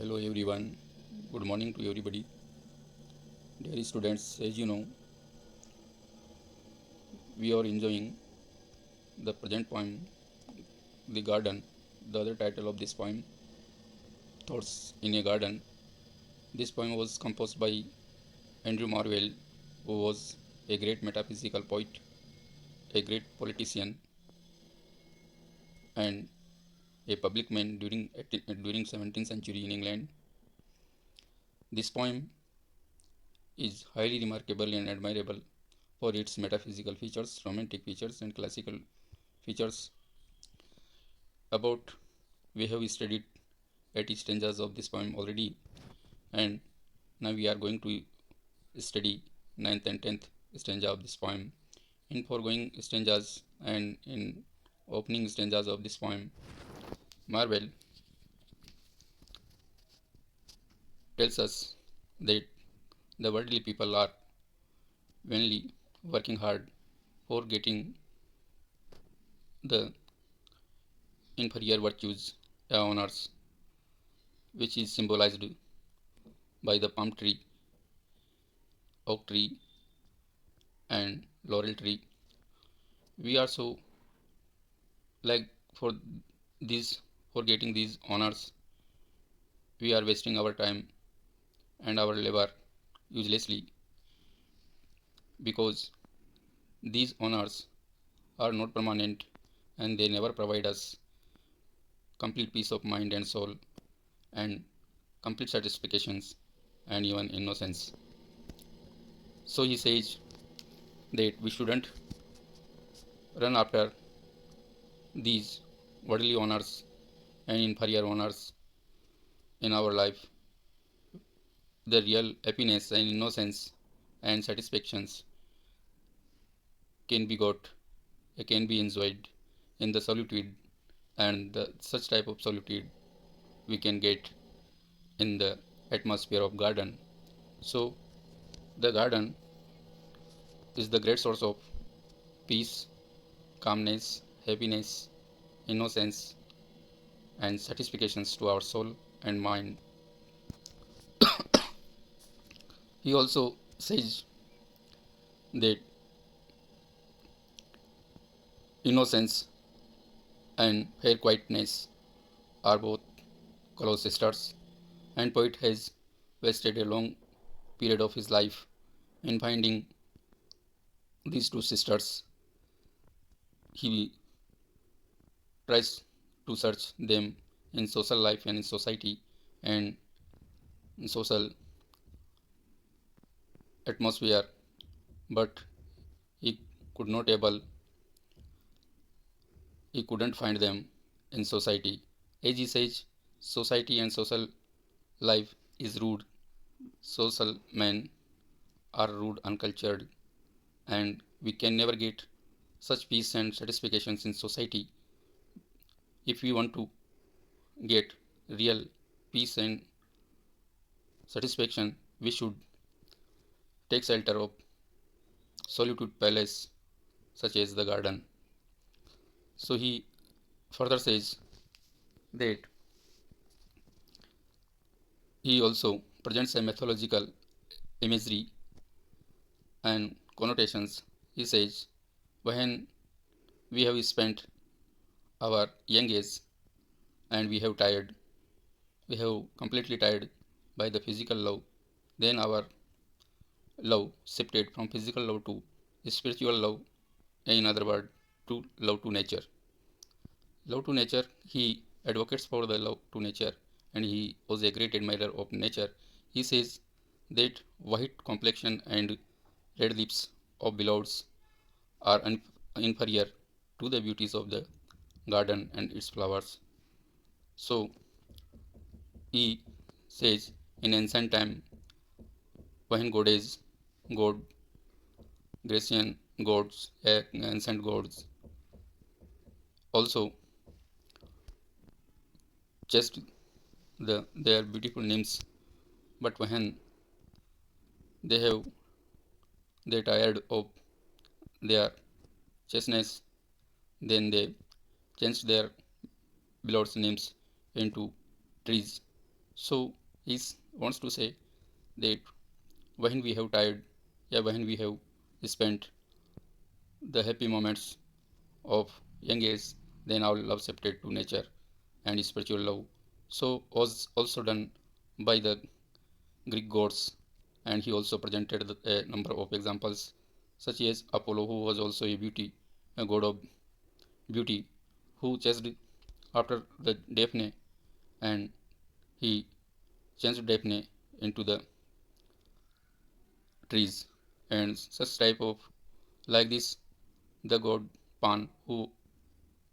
Hello everyone, good morning to everybody. Dear students, as you know, we are enjoying the present poem, The Garden. The other title of this poem, Thoughts in a Garden. This poem was composed by Andrew Marvell, who was a great metaphysical poet, a great politician, and a public man during 17th century in England. This poem is highly remarkable and admirable for its metaphysical features, romantic features, and classical features. About we have studied 80 stanzas of this poem already, and now we are going to study 9th and 10th stanza of this poem. In foregoing stanzas and in opening stanzas of this poem, Marvell tells us that the worldly people are vainly working hard for getting the inferior virtues on earth, which is symbolized by the palm tree, oak tree, and laurel tree. We are so like for these for getting these honors, we are wasting our time and our labor uselessly, because these honors are not permanent and they never provide us complete peace of mind and soul and complete satisfactions and even innocence. So he says that we shouldn't run after these worldly honors and inferior honors in our life. The real happiness and innocence and satisfactions can be got, can be enjoyed in the solitude, and such type of solitude we can get in the atmosphere of garden. So the garden is the great source of peace, calmness, happiness, innocence, and satisfactions to our soul and mind. He also says that innocence and fair quietness are both close sisters, and poet has wasted a long period of his life in finding these two sisters. He tries to search them in social life and in society and in social atmosphere, but he could not able he couldn't find them in society. As he says, society and social life is rude. Social men are rude, uncultured, and we can never get such peace and satisfactions in society. If we want to get real peace and satisfaction, we should take shelter of solitude palace such as the garden. So he further says that he also presents a mythological imagery and connotations. He says, when we have spent our young age and we have completely tired by the physical love, then our love shifted from physical love to spiritual love, in other words, to love to nature. Love to nature, he advocates for the love to nature, and he was a great admirer of nature. He says that white complexion and red lips of beloveds are inferior to the beauties of the garden and its flowers. So he says in ancient time, when goddess, god, Grecian gods, ancient gods also just their beautiful names, but when they have they tired of their chasteness, then they changed their beloveds' names into trees. So he wants to say that when we have tired, yeah, when we have spent the happy moments of young age, then our love shifted to nature and spiritual love. So was also done by the Greek gods, and he also presented a number of examples, such as Apollo, who was also a god of beauty, who chased after the Daphne, and he changed Daphne into the trees, and such type of like this, the god Pan, who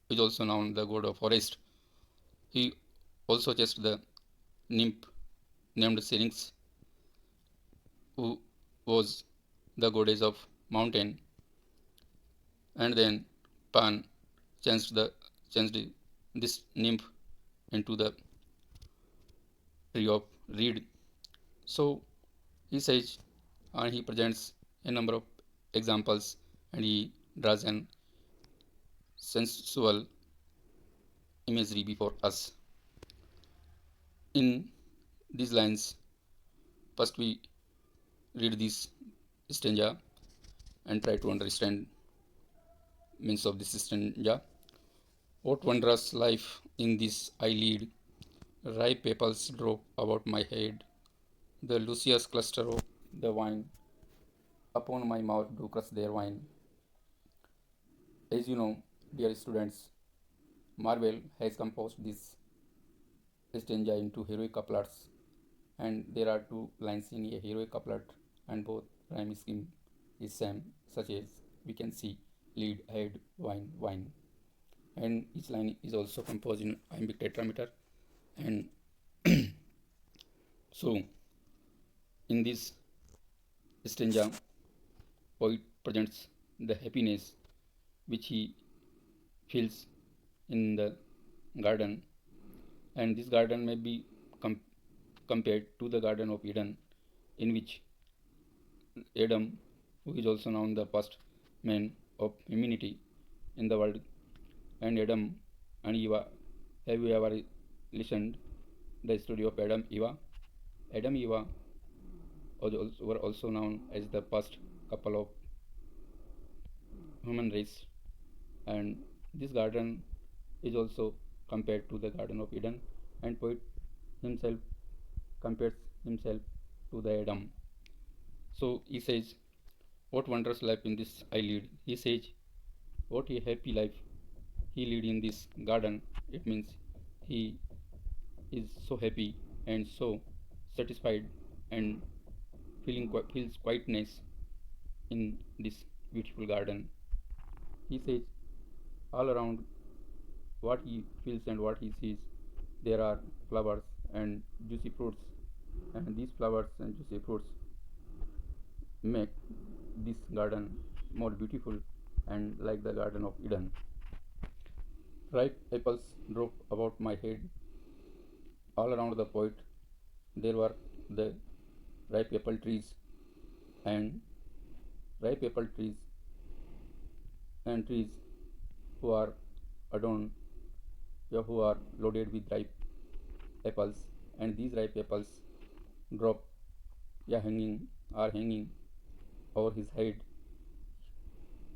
is also known the god of forest, he also chased the nymph named Syrinx, who was the goddess of mountain, and then Pan changed this nymph into the tree of reed. So he says, and he presents a number of examples, and he draws an sensual imagery before us. In these lines, first we read this stanza and try to understand means of this stanza. What wondrous life in this I lead, ripe apples drop about my head, the luscious cluster of the vine upon my mouth do crush their wine. As you know, dear students, Marvell has composed this stanza into heroic couplets, and there are two lines in a heroic couplet, and both rhyme scheme is same, such as we can see lead, head, wine, wine, and each line is also composed in iambic tetrameter. And so, in this stanza, poet presents the happiness which he feels in the garden, and this garden may be com- compared to the Garden of Eden, in which Adam, who is also known the first man of humanity in the world, and Adam and Eva. Have you ever listened the story of Adam Eva? Adam Eva were also known as the first couple of human race, and this garden is also compared to the Garden of Eden, and poet himself compares himself to the Adam. So he says, "What wondrous life in this I lead." He says, "What a happy life he lead in this garden." It means he is so happy and so satisfied and feels quietness in this beautiful garden. He says, all around what he feels and what he sees, there are flowers and juicy fruits, and these flowers and juicy fruits make this garden more beautiful and like the Garden of Eden. Ripe apples drop about my head. All around the poet there were the ripe apple trees, and ripe apple trees and trees who are adorned, yeah, who are loaded with ripe apples, and these ripe apples drop, yeah, hanging over his head.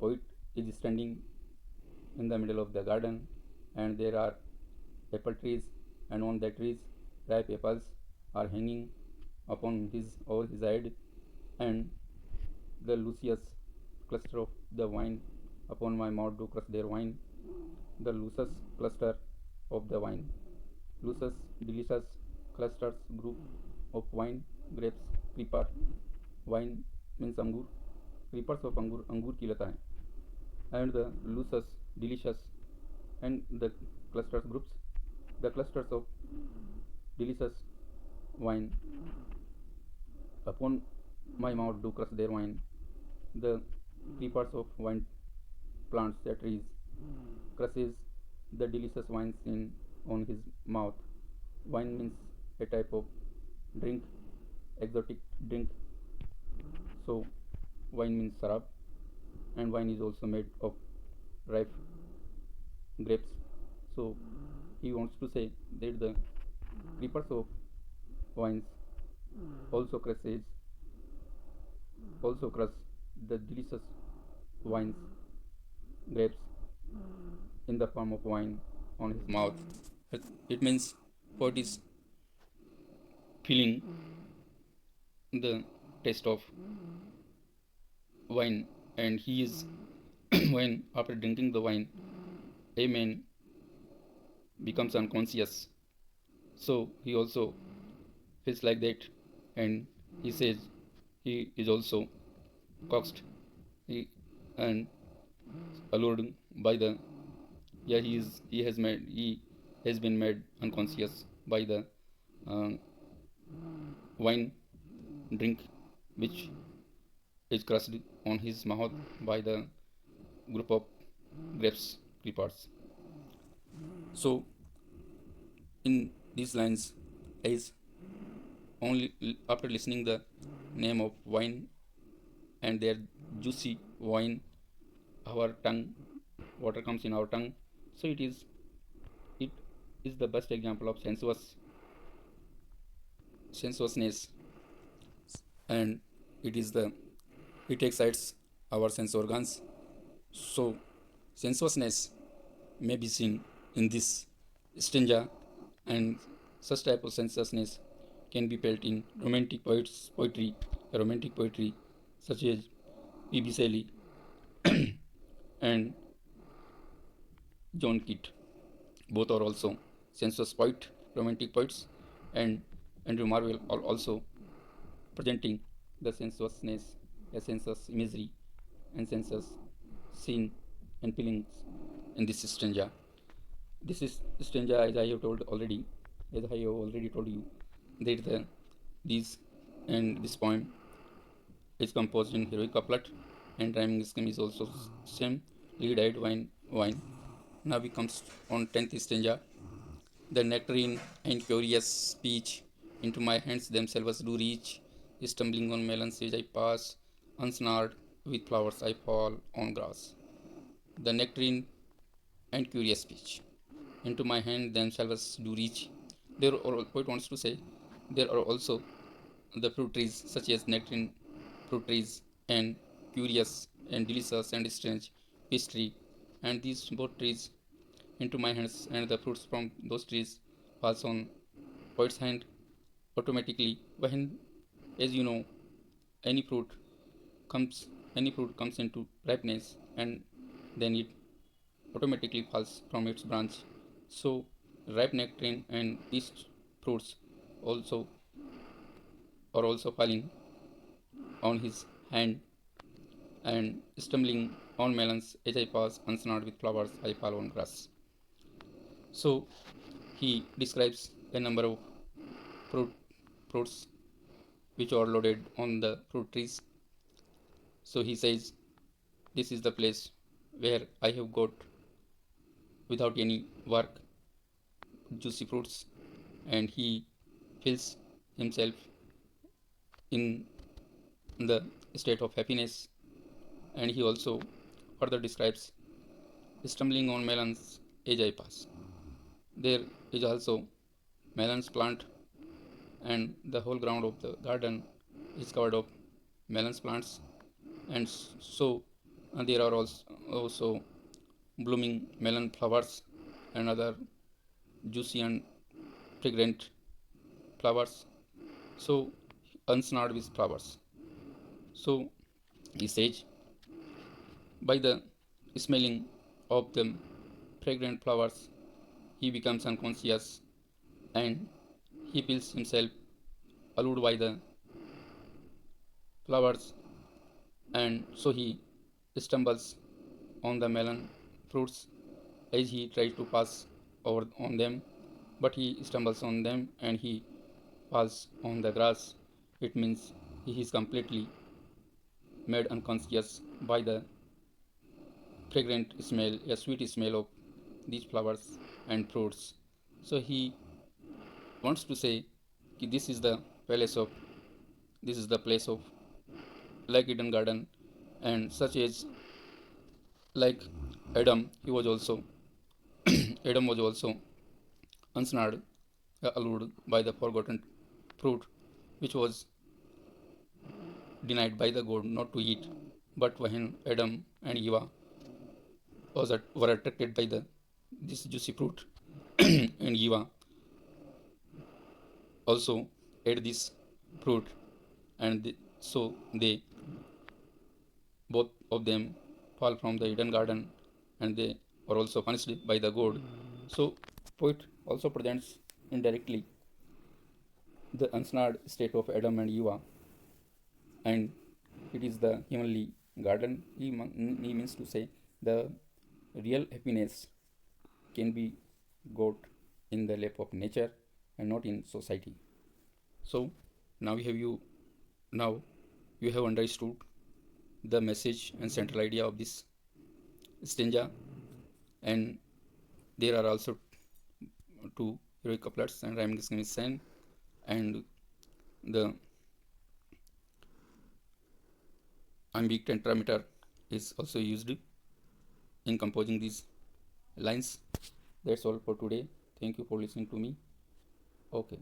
Poet is standing in the middle of the garden, and there are apple trees, and on the trees ripe apples are hanging upon his over his head, and the luscious cluster of the wine upon my mouth do crush their wine, the loosest cluster of the wine, loosest delicious clusters group of wine, grapes, creeper. Wine means angur, creepers of angur की लता है, and the loosest delicious, and the clusters groups, the clusters of delicious wine upon my mouth do crush their wine, the creepers of wine plants, the trees, crushes the delicious wines in on his mouth. Wine means a type of drink, exotic drink. So wine means sarab, and wine is also made of ripe grapes. So he wants to say that the creepers of wines, also crushes, also crush the delicious wines, grapes, in the form of wine on his mouth. It means poet is feeling the taste of wine, and he is when after drinking the wine, a man becomes unconscious. So he also feels like that, and he says he is also coaxed he, and allured by the he has been made unconscious by the uh, wine drink which is crushed on his mouth by the group of grapes clippers. So in these lines, as only after listening the name of wine and their juicy wine, our tongue, water comes in our tongue. So it is the best example of sensuousness, and it is the it excites our sense organs. So sensuousness may be seen in this stanza, and such type of sensuousness can be felt in romantic poetry such as P.B. Shelley and John Keats. Both are also sensuous romantic poets, and Andrew Marvell are also presenting the sensuousness, a sensuous imagery, and sensuous scene and feelings in this stanza. This is stanza, as I have already told you, that these and this poem is composed in heroic couplet, and rhyming scheme is also same. Lead eyed wine, wine. Now we comes on 10th stanza. The nectarine and curious speech into my hands themselves do reach, stumbling on melons as I pass, unsnared with flowers I fall on grass. The nectarine and curious speech into my hand themselves do reach. There are, poet wants to say, there are also the fruit trees such as nectarine fruit trees and curious and delicious and strange peach tree, and these both trees into my hands, and the fruits from those trees falls on poet's hand automatically. When, as you know, any fruit any fruit comes into ripeness, and then it automatically falls from its branch. So ripe nectarine and these fruits also are also falling on his hand, and stumbling on melons as I pass, unsnared with flowers I fall on grass. So he describes a number of fruit, fruits which are loaded on the fruit trees. So he says, this is the place where I have got, without any work, juicy fruits, and he feels himself in the state of happiness. And he also further describes stumbling on melons as I pass. There is also melons plant, and the whole ground of the garden is covered of melons plants, and so there are also blooming melon flowers and other juicy and fragrant flowers, so unsnared with flowers. So he says, by the smelling of the fragrant flowers, he becomes unconscious, and he feels himself allured by the flowers, and so he stumbles on the melon fruits as he tries to pass over on them, but he stumbles on them and he falls on the grass. It means he is completely made unconscious by the fragrant smell, a sweet smell of these flowers and fruits. So he wants to say this is the palace of this is the place of like Eden Garden, and such as like Adam, he was also Adam was also ensnared, allured by the forgotten fruit which was denied by the god not to eat. But when Adam and Eva were attracted by this juicy fruit, and Eva also ate this fruit, and so they both of them fall from the Eden garden, and they are also punished by the god. So poet also presents indirectly the ensnared state of Adam and Eva, and it is the heavenly garden. He means to say the real happiness can be got in the lap of nature and not in society. So now now you have understood the message and central idea of this stanza, and there are also two heroic couplets and rhyming scheme is same, and the iambic tetrameter is also used in composing these lines. That's all for today. Thank you for listening to me. Okay.